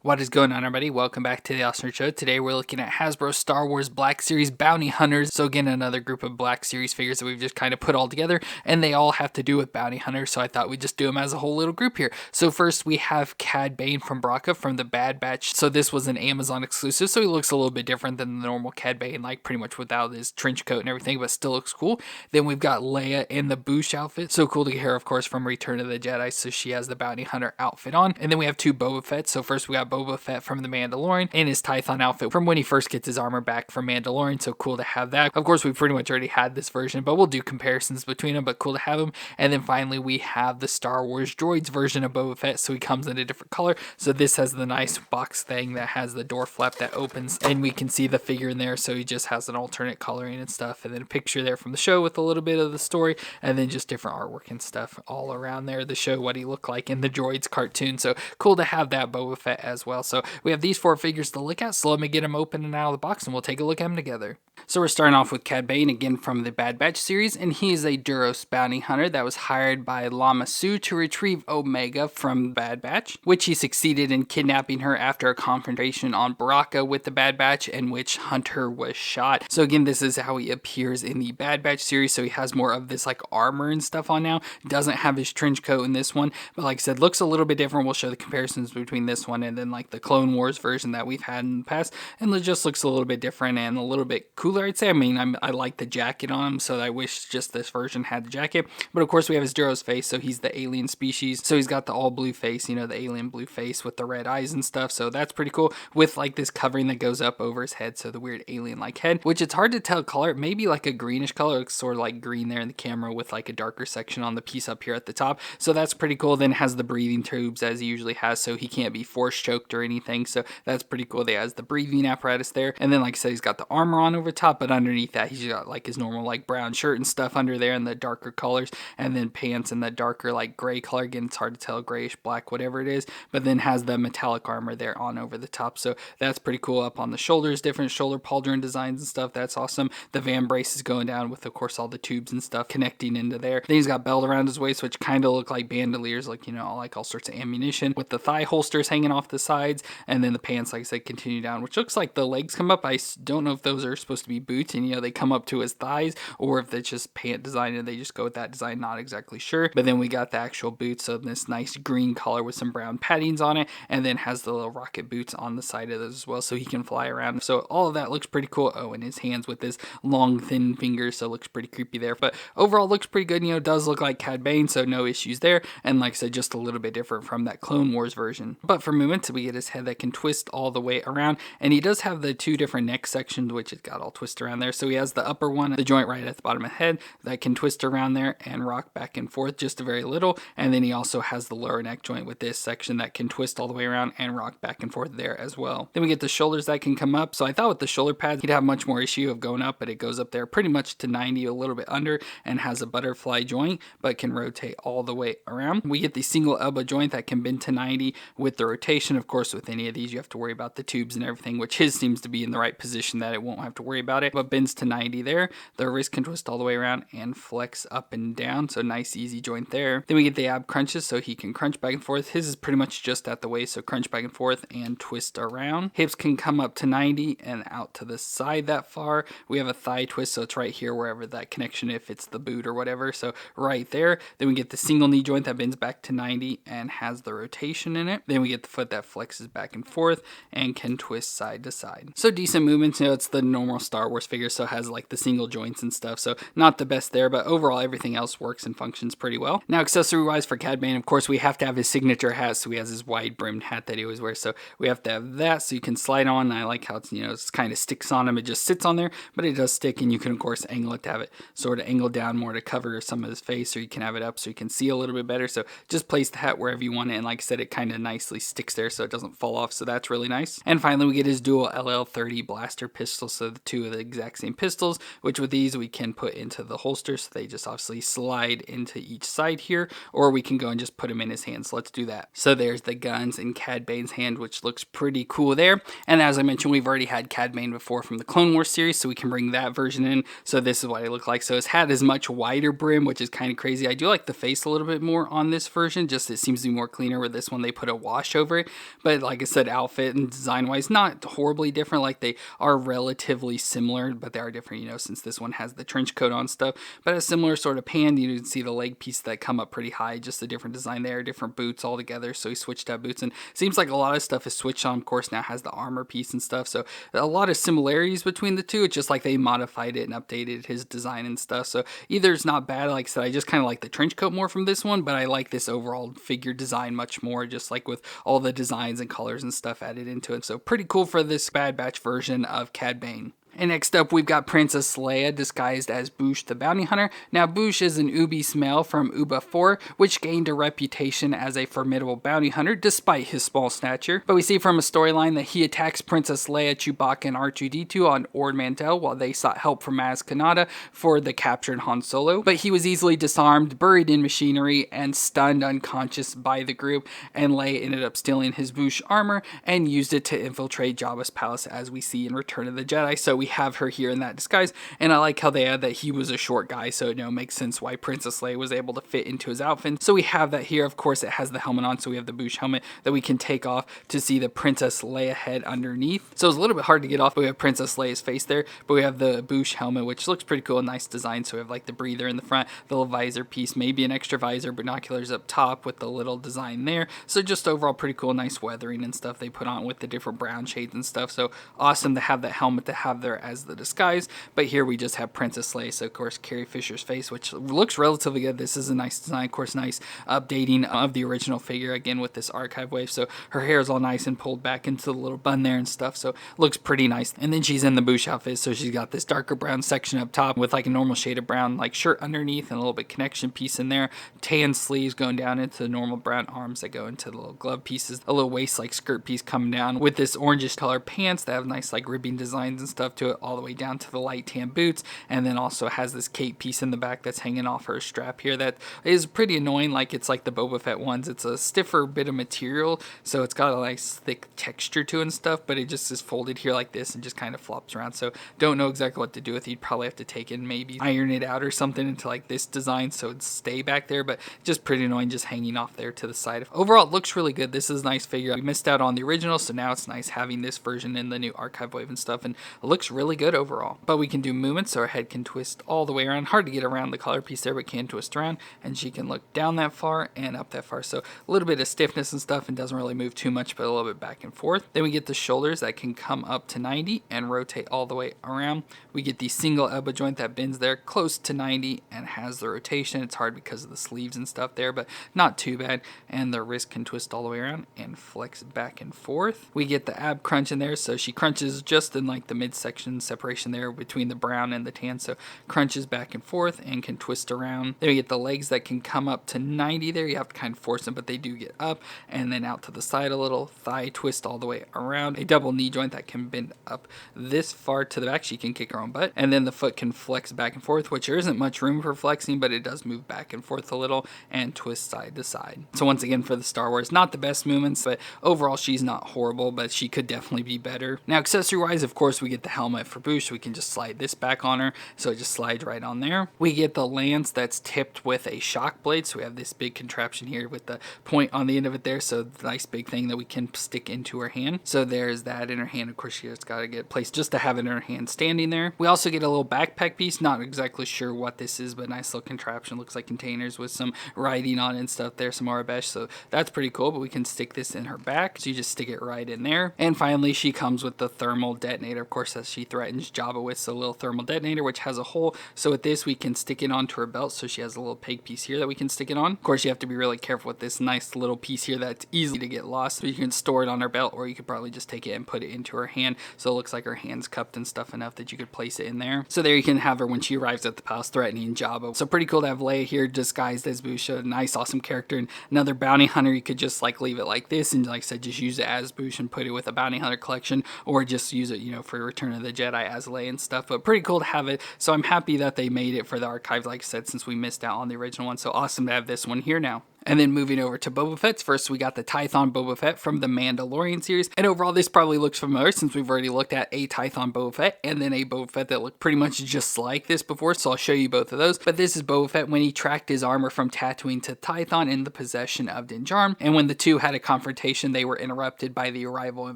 What is going on, everybody? Welcome back to the Austin Show. Today we're looking at Hasbro Star Wars Black Series Bounty Hunters. So again, another group of Black Series figures that we've just kind of put all together, and they all have to do with Bounty Hunters, so I thought we'd just do them as a whole little group here. So first we have Cad Bane from Bracca from the Bad Batch. So this was an Amazon exclusive, so he looks a little bit different than the normal Cad Bane, like pretty much without his trench coat and everything, but still looks cool. Then we've got Leia in the Boushh outfit. So cool to get her, of course, from Return of the Jedi, so she has the Bounty Hunter outfit on. And then we have two Boba Fett. So first we got Boba Fett from the Mandalorian in his Tython outfit from when he first gets his armor back from Mandalorian, so cool to have that. Of course, we pretty much already had this version, but we'll do comparisons between them, but cool to have him. And then finally, we have the Star Wars Droids version of Boba Fett, so he comes in a different color. So this has the nice box thing that has the door flap that opens, and we can see the figure in there, so he just has an alternate coloring and stuff, and then a picture there from the show with a little bit of the story, and then just different artwork and stuff all around there to show what he looked like in the Droids cartoon. So cool to have that Boba Fett as well. So we have these four figures to look at, so let me get them open and out of the box and we'll take a look at them together. So we're starting off with Cad Bane, again from the Bad Batch series, and he is a Duros bounty hunter that was hired by Lama Su to retrieve Omega from Bad Batch, which he succeeded in kidnapping her after a confrontation on Bracca with the Bad Batch, in which Hunter was shot. So again, this is how he appears in the Bad Batch series, so he has more of this like armor and stuff on now. Doesn't have his trench coat in this one, but like I said, looks a little bit different. We'll show the comparisons between this one and then like the Clone Wars version that we've had in the past, and it just looks a little bit different and a little bit cooler, I'd say. I mean, I like the jacket on him, so I wish just this version had the jacket. But of course, we have his Duros face, so he's the alien species. So he's got the all blue face, you know, the alien blue face with the red eyes and stuff. So that's pretty cool, with like this covering that goes up over his head, so the weird alien-like head, which it's hard to tell color. Maybe like a greenish color. It looks sort of like green there in the camera with like a darker section on the piece up here at the top. So that's pretty cool. Then it has the breathing tubes as he usually has, so he can't be force choked or anything. So that's pretty cool. They has the breathing apparatus there, and then like I said, he's got the armor on over top, but underneath that he's got like his normal like brown shirt and stuff under there in the darker colors, and then pants in the darker like gray color. Again, it's hard to tell, grayish black, whatever it is, but then has the metallic armor there on over the top. So that's pretty cool. Up on the shoulders, different shoulder pauldron designs and stuff. That's awesome. The van brace is going down with, of course, all the tubes and stuff connecting into there. Then he's got belt around his waist, which kind of look like bandoliers, like, you know, like all sorts of ammunition, with the thigh holsters hanging off the sides, and then the pants, like I said, continue down, which looks like the legs come up. I don't know if those are supposed to be boots and, you know, they come up to his thighs, or if it's just pant design and they just go with that design. Not exactly sure. But then we got the actual boots of this nice green color with some brown paddings on it, and then has the little rocket boots on the side of those as well, so he can fly around. So all of that looks pretty cool. Oh, and his hands with his long thin fingers, so it looks pretty creepy there, but overall looks pretty good. You know, does look like Cad Bane, so no issues there, and like I said, just a little bit different from that Clone Wars version. But for movement, we get his head that can twist all the way around, and he does have the two different neck sections, which it got all twisted around there. So he has the upper one, the joint right at the bottom of the head, that can twist around there and rock back and forth just a very little, and then he also has the lower neck joint with this section that can twist all the way around and rock back and forth there as well. Then we get the shoulders that can come up. So I thought with the shoulder pads he'd have much more issue of going up, but it goes up there pretty much to 90, a little bit under, and has a butterfly joint, but can rotate all the way around. We get the single elbow joint that can bend to 90 with the rotation. Of course, with any of these you have to worry about the tubes and everything, which his seems to be in the right position that it won't have to worry about it, but bends to 90 there. The wrist can twist all the way around and flex up and down, so nice easy joint there. Then we get the ab crunches, so he can crunch back and forth. His is pretty much just at the waist, so crunch back and forth and twist around. Hips can come up to 90 and out to the side that far. We have a thigh twist, so it's right here wherever that connection, if it's the boot or whatever, so right there. Then we get the single knee joint that bends back to 90 and has the rotation in it. Then we get the foot that flexes back and forth and can twist side to side. So decent movements. You know, it's the normal Star Wars figure, so it has like the single joints and stuff, so not the best there, but overall everything else works and functions pretty well. Now, accessory wise for Cad Bane, of course, we have to have his signature hat, so he has his wide brimmed hat that he always wears, so we have to have that so you can slide on. I like how it's, you know, it's kind of sticks on him. It just sits on there, but it does stick, and you can of course angle it to have it sort of angled down more to cover some of his face, or you can have it up so you can see a little bit better. So just place the hat wherever you want it, and like I said, it kind of nicely sticks there so it doesn't fall off, so that's really nice. And finally, we get his dual LL30 blaster pistol, so the two of the exact same pistols, which with these we can put into the holster, so they just obviously slide into each side here, or we can go and just put them in his hand. So let's do that. So there's the guns in Cad Bane's hand, which looks pretty cool there. And as I mentioned, we've already had Cad Bane before from the Clone Wars series, so we can bring that version in. So this is what it looked like. So his hat is much wider brim, which is kind of crazy. I do like the face a little bit more on this version, just it seems to be more cleaner. With this one they put a wash over it, but like I said, outfit and design wise, not horribly different. Like they are relatively similar, but they are different, you know, since this one has the trench coat on stuff, but a similar sort of pant. You can see the leg piece that come up pretty high, just a different design there, different boots altogether. So he switched out boots, and seems like a lot of stuff is switched on. Of course, now has the armor piece and stuff. So a lot of similarities between the two. It's just like they modified it and updated his design and stuff. So either it's not bad. Like I said, I just kind of like the trench coat more from this one, but I like this overall figure design much more, just like with all the designs and colors and stuff added into it. So pretty cool for this Bad Batch version of Cad Bane. And next up, we've got Princess Leia disguised as Boushh the Bounty Hunter. Now, Boushh is an Ubi Smell from Uba 4, which gained a reputation as a formidable bounty hunter despite his small stature. But we see from a storyline that he attacks Princess Leia, Chewbacca, and R2-D2 on Ord Mantell while they sought help from Maz Kanata for the captured Han Solo. But he was easily disarmed, buried in machinery, and stunned unconscious by the group, and Leia ended up stealing his Boushh armor and used it to infiltrate Jabba's palace, as we see in Return of the Jedi. So we have her here in that disguise, and I like how they add that he was a short guy, so it makes sense why Princess Leia was able to fit into his outfit. So we have that here. Of course, it has the helmet on, so we have the Boushh helmet that we can take off to see the Princess Leia head underneath. So it's a little bit hard to get off, but we have Princess Leia's face there, but we have the Boushh helmet, which looks pretty cool, nice design. So we have like the breather in the front, the little visor piece, maybe an extra visor, binoculars up top with the little design there. So just overall pretty cool, nice weathering and stuff they put on with the different brown shades and stuff. So awesome to have that helmet to have there as the disguise. But here we just have Princess Leia, so of course Carrie Fisher's face, which looks relatively good. This is a nice design, of course, nice updating of the original figure again with this archive wave. So her hair is all nice and pulled back into the little bun there and stuff, so looks pretty nice. And then she's in the Boushh outfit, so she's got this darker brown section up top with like a normal shade of brown like shirt underneath and a little bit connection piece in there, tan sleeves going down into the normal brown arms that go into the little glove pieces, a little waist like skirt piece coming down with this orangish color pants that have nice like ribbing designs and stuff to it all the way down to the light tan boots, and then also has this cape piece in the back that's hanging off her strap here that is pretty annoying. Like it's like the Boba Fett ones, it's a stiffer bit of material, so it's got a nice thick texture to it and stuff, but it just is folded here like this and just kind of flops around. So don't know exactly what to do with it. You'd probably have to take it and maybe iron it out or something into like this design so it'd stay back there, but just pretty annoying just hanging off there to the side. Overall, it looks really good. This is a nice figure. We missed out on the original, so now it's nice having this version in the new archive wave and stuff, and it looks really good overall. But we can do movements, so her head can twist all the way around. Hard to get around the collar piece there, but can twist around, and she can look down that far and up that far. So a little bit of stiffness and stuff, and doesn't really move too much, but a little bit back and forth. Then we get the shoulders that can come up to 90 and rotate all the way around. We get the single elbow joint that bends there close to 90 and has the rotation. It's hard because of the sleeves and stuff there, but not too bad. And the wrist can twist all the way around and flex back and forth. We get the ab crunch in there, so she crunches just in like the midsection separation there between the brown and the tan, so crunches back and forth and can twist around. Then we get the legs that can come up to 90 there. You have to kind of force them, but they do get up and then out to the side a little. Thigh twist all the way around. A double knee joint that can bend up this far to the back. She can kick her own butt. And then the foot can flex back and forth, which there isn't much room for flexing, but it does move back and forth a little and twist side to side. So once again, for the Star Wars, not the best movements, but overall she's not horrible, but she could definitely be better. Now accessory wise, of course, we get the helmet for Boushh. We can just slide this back on her, so it just slides right on there. We get the lance that's tipped with a shock blade, so we have this big contraption here with the point on the end of it there, so nice big thing that we can stick into her hand. So there's that in her hand. Of course, she just got to get placed just to have it in her hand standing there. We also get a little backpack piece, not exactly sure what this is, but nice little contraption. Looks like containers with some writing on it and stuff there, some Arabesh, so that's pretty cool. But we can stick this in her back, so you just stick it right in there. And finally, she comes with the thermal detonator, of course, as she threatens Jabba with, so a little thermal detonator, which has a hole. So with this, we can stick it onto her belt, so she has a little peg piece here that we can stick it on. Of course, you have to be really careful with this nice little piece here that's easy to get lost, so you can store it on her belt, or you could probably just take it and put it into her hand, so it looks like her hand's cupped and stuff enough that you could place it in there. So there you can have her when she arrives at the palace threatening Jabba. So pretty cool to have Leia here disguised as Boushh. A nice awesome character, and another bounty hunter. You could just like leave it like this and, like I said, just use it as Boushh and put it with a bounty hunter collection, or just use it, for Return of the Jedi as Leia and stuff. But pretty cool to have it, so I'm happy that they made it for the archive, like I said, since we missed out on the original one. So awesome to have this one here now. And then moving over to Boba Fett's, first we got the Tython Boba Fett from the Mandalorian series. And overall, this probably looks familiar since we've already looked at a Tython Boba Fett and then a Boba Fett that looked pretty much just like this before, so I'll show you both of those. But this is Boba Fett when he tracked his armor from Tatooine to Tython in the possession of Din Djarin, and when the two had a confrontation, they were interrupted by the arrival of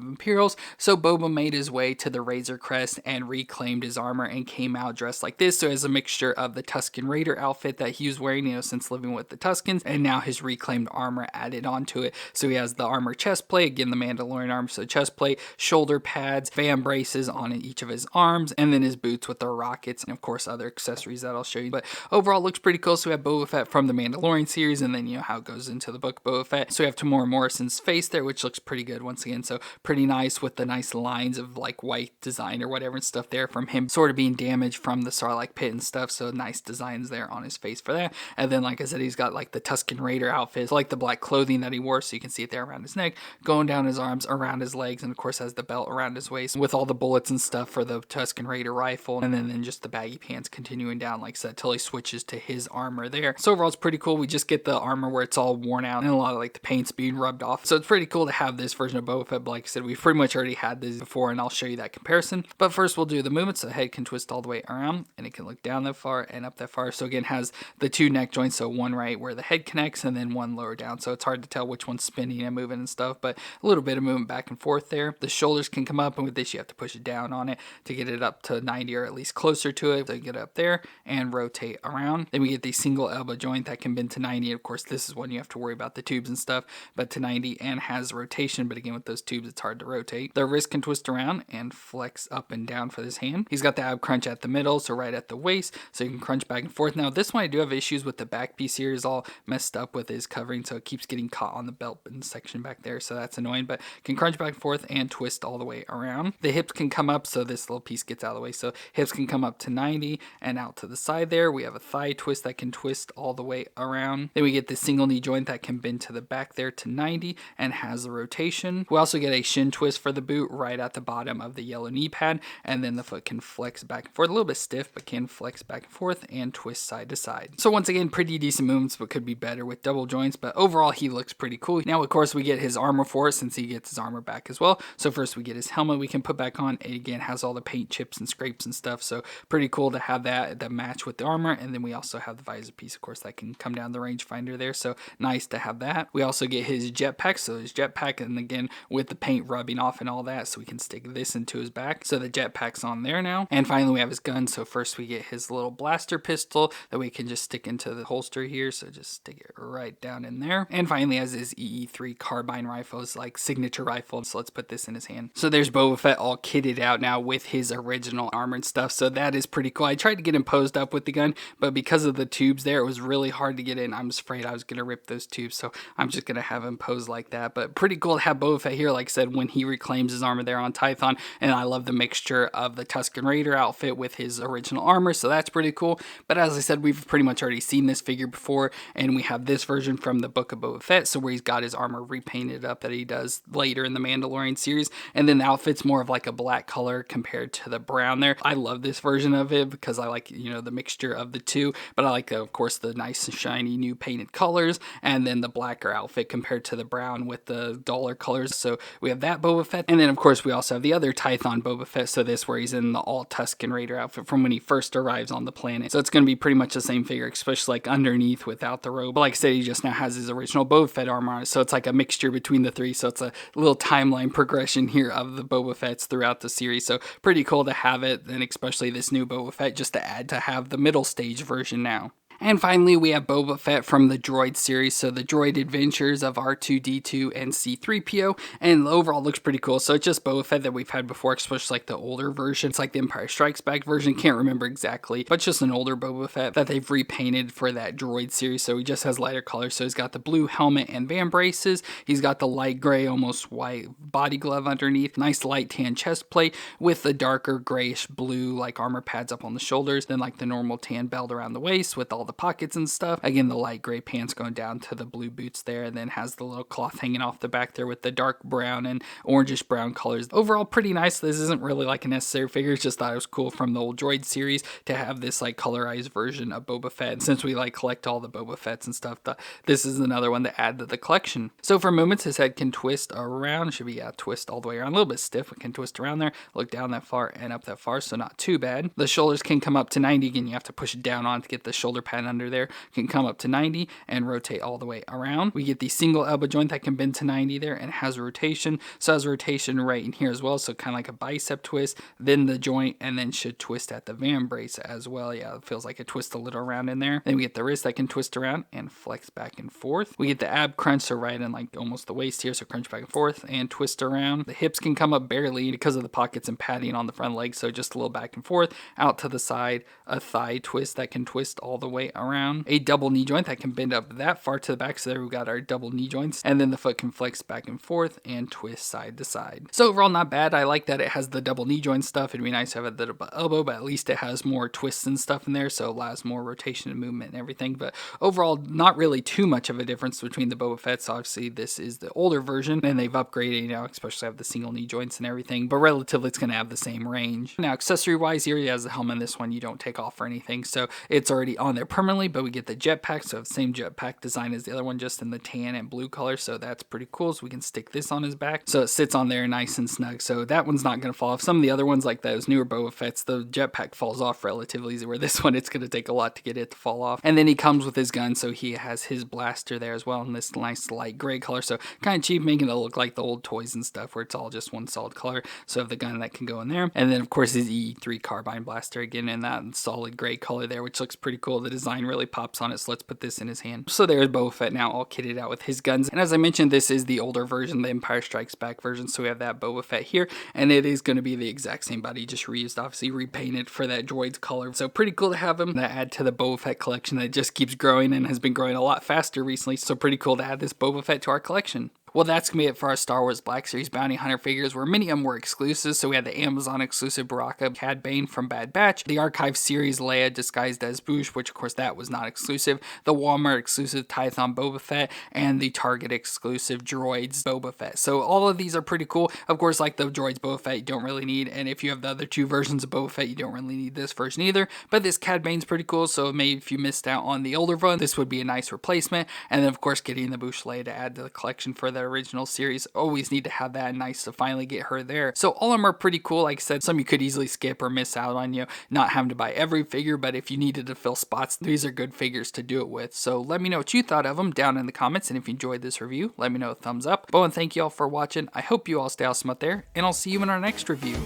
Imperials, so Boba made his way to the Razor Crest and reclaimed his armor and came out dressed like this, so as a mixture of the Tusken Raider outfit that he was wearing, since living with the Tuskens, and now his reclaimed armor added onto it. So he has the armor chest plate, again the Mandalorian armor, so chest plate, shoulder pads, fan braces on each of his arms, and then his boots with the rockets, and of course other accessories that I'll show you. But overall, looks pretty cool. So we have Boba Fett from the Mandalorian series, and then how it goes into the book Boba Fett. So we have Tamora Morrison's face there, which looks pretty good once again. So pretty nice with the nice lines of like white design or whatever and stuff there from him sort of being damaged from the Sarlacc pit and stuff. So nice designs there on his face for that. And then like I said, he's got like the Tusken Raider outfit, so like the black clothing that he wore, so you can see it there around his neck, going down his arms, around his legs, and of course has the belt around his waist with all the bullets and stuff for the Tusken Raider rifle, and then just the baggy pants continuing down like I said till he switches to his armor there. So overall it's pretty cool. We just get the armor where it's all worn out and a lot of like the paint's being rubbed off, so it's pretty cool to have this version of Boba Fett. But like I said, we've pretty much already had this before, and I'll show you that comparison. But first we'll do the movement. So the head can twist all the way around, and it can look down that far and up that far. So again, has the two neck joints, so one right where the head connects and then one lower down, so it's hard to tell which one's spinning and moving and stuff, but a little bit of movement back and forth there. The shoulders can come up, and with this you have to push it down on it to get it up to 90 or at least closer to it. So you get it up there and rotate around. Then we get the single elbow joint that can bend to 90. Of course, this is one you have to worry about the tubes and stuff, but to 90 and has rotation, but again with those tubes it's hard to rotate. The wrist can twist around and flex up and down for this hand. He's got the ab crunch at the middle, so right at the waist, so you can crunch back and forth. Now this one I do have issues with the back piece here, is all messed up with his covering, so it keeps getting caught on the belt button section back there, so that's annoying, but can crunch back and forth and twist all the way around. The hips can come up, so this little piece gets out of the way, so hips can come up to 90 and out to the side there. We have a thigh twist that can twist all the way around. Then we get the single knee joint that can bend to the back there to 90 and has the rotation. We also get a shin twist for the boot right at the bottom of the yellow knee pad, and then the foot can flex back and forth, a little bit stiff, but can flex back and forth and twist side to side. So once again, pretty decent movements, but could be better with double joints, but overall he looks pretty cool. Now of course we get his armor for it, since he gets his armor back as well. So first we get his helmet we can put back on. It again has all the paint chips and scrapes and stuff, so pretty cool to have that match with the armor. And then we also have the visor piece, of course, that can come down the rangefinder there, so nice to have that. We also get his jetpack, so his jetpack, and again with the paint rubbing off and all that, so we can stick this into his back, so the jetpack's on there now. And finally we have his gun, so first we get his little blaster pistol that we can just stick into the holster here, so just stick it right down in there. And finally has his EE3 carbine rifle, his like signature rifle, so let's put this in his hand. So there's Boba Fett all kitted out now with his original armor and stuff, so that is pretty cool. I tried to get him posed up with the gun, but because of the tubes there, it was really hard to get in. I'm just afraid I was gonna rip those tubes, so I'm just gonna have him posed like that. But pretty cool to have Boba Fett here, like I said, when he reclaims his armor there on Tython. And I love the mixture of the Tusken Raider outfit with his original armor, so that's pretty cool. But as I said, we've pretty much already seen this figure before, and we have this version from the Book of Boba Fett, so where he's got his armor repainted up that he does later in the Mandalorian series, and then the outfit's more of like a black color compared to the brown there. I love this version of it because I like, the mixture of the two, but I like, of course, the nice shiny new painted colors, and then the blacker outfit compared to the brown with the duller colors. So we have that Boba Fett, and then of course we also have the other Tython Boba Fett, so this where he's in the all Tusken Raider outfit from when he first arrives on the planet. So it's going to be pretty much the same figure, especially like underneath without the robe. But like I said, he just now has his original Boba Fett armor on it, so it's like a mixture between the three, so it's a little timeline progression here of the Boba Fetts throughout the series. So pretty cool to have it, and especially this new Boba Fett, just to add to have the middle stage version now. And finally, we have Boba Fett from the Droid series, so the Droid Adventures of R2-D2 and C-3PO, and overall looks pretty cool. So it's just Boba Fett that we've had before, especially like the older version. It's like the Empire Strikes Back version, can't remember exactly, but just an older Boba Fett that they've repainted for that Droid series. So he just has lighter colors, so he's got the blue helmet and band braces, he's got the light gray, almost white body glove underneath, nice light tan chest plate with the darker grayish blue like armor pads up on the shoulders, then like the normal tan belt around the waist with all the the pockets and stuff. Again, the light gray pants going down to the blue boots there, and then has the little cloth hanging off the back there with the dark brown and orangish brown colors. Overall, pretty nice. This isn't really like a necessary figure, just thought it was cool from the old Droid series to have this like colorized version of Boba Fett. And since we like collect all the Boba Fetts and stuff, this is another one to add to the collection. So for movements, his head can twist around. Should be twist all the way around. A little bit stiff, it can twist around there, look down that far and up that far, so not too bad. The shoulders can come up to 90. Again, you have to push it down on to get the shoulder pad under there. Can come up to 90 and rotate all the way around. We get the single elbow joint that can bend to 90 there and has rotation. So it has rotation right in here as well, so kind of like a bicep twist, then the joint, and then should twist at the van brace as well. Yeah, it feels like it twists a little around in there. Then we get the wrist that can twist around and flex back and forth. We get the ab crunch, so right in like almost the waist here, so crunch back and forth and twist around. The hips can come up barely because of the pockets and padding on the front leg, so just a little back and forth, out to the side, a thigh twist that can twist all the way around, a double knee joint that can bend up that far to the back, so there we've got our double knee joints, and then the foot can flex back and forth and twist side to side. So overall, not bad. I like that it has the double knee joint stuff. It'd be nice to have a little elbow, but at least it has more twists and stuff in there, so it allows more rotation and movement and everything. But overall, not really too much of a difference between the Boba Fett's. Obviously, this is the older version, and they've upgraded, especially have the single knee joints and everything, but relatively it's going to have the same range. Now, accessory-wise, here he has the helmet. This one you don't take off or anything, so it's already on there permanently, but we get the jetpack, so the same jetpack design as the other one, just in the tan and blue color, so that's pretty cool. So we can stick this on his back, so it sits on there nice and snug, so that one's not going to fall off. Some of the other ones, like those newer Boba Fett's, the jetpack falls off relatively easy, where this one, it's going to take a lot to get it to fall off. And then he comes with his gun, so he has his blaster there as well in this nice light gray color, so kind of cheap, making it look like the old toys and stuff where it's all just one solid color. So I have the gun that can go in there, and then of course his E3 carbine blaster again in that solid gray color there, which looks pretty cool. The design really pops on it, so let's put this in his hand. So there's Boba Fett now all kitted out with his guns, and as I mentioned, this is the older version, the Empire Strikes Back version, so we have that Boba Fett here, and it is going to be the exact same body, just reused, obviously repainted for that droid's color. So pretty cool to have him, to add to the Boba Fett collection that just keeps growing and has been growing a lot faster recently, so pretty cool to add this Boba Fett to our collection. Well, that's going to be it for our Star Wars Black Series Bounty Hunter figures, where many of them were exclusives. So we had the Amazon exclusive Baraka Cad Bane from Bad Batch, the Archive series Leia disguised as Boushh, which of course that was not exclusive, the Walmart exclusive Tython Boba Fett, and the Target exclusive Droids Boba Fett. So all of these are pretty cool. Of course, like the Droids Boba Fett, you don't really need, and if you have the other two versions of Boba Fett, you don't really need this version either. But this Cad Bane's pretty cool, so maybe if you missed out on the older one, this would be a nice replacement. And then of course getting the Boushh Leia to add to the collection for the original series, always need to have that. Nice to finally get her there. So all of them are pretty cool. Like I said, some you could easily skip or miss out on, not having to buy every figure, but if you needed to fill spots, these are good figures to do it with. So let me know what you thought of them down in the comments, and if you enjoyed this review, let me know a thumbs up. And thank you all for watching. I hope you all stay awesome out there, and I'll see you in our next review.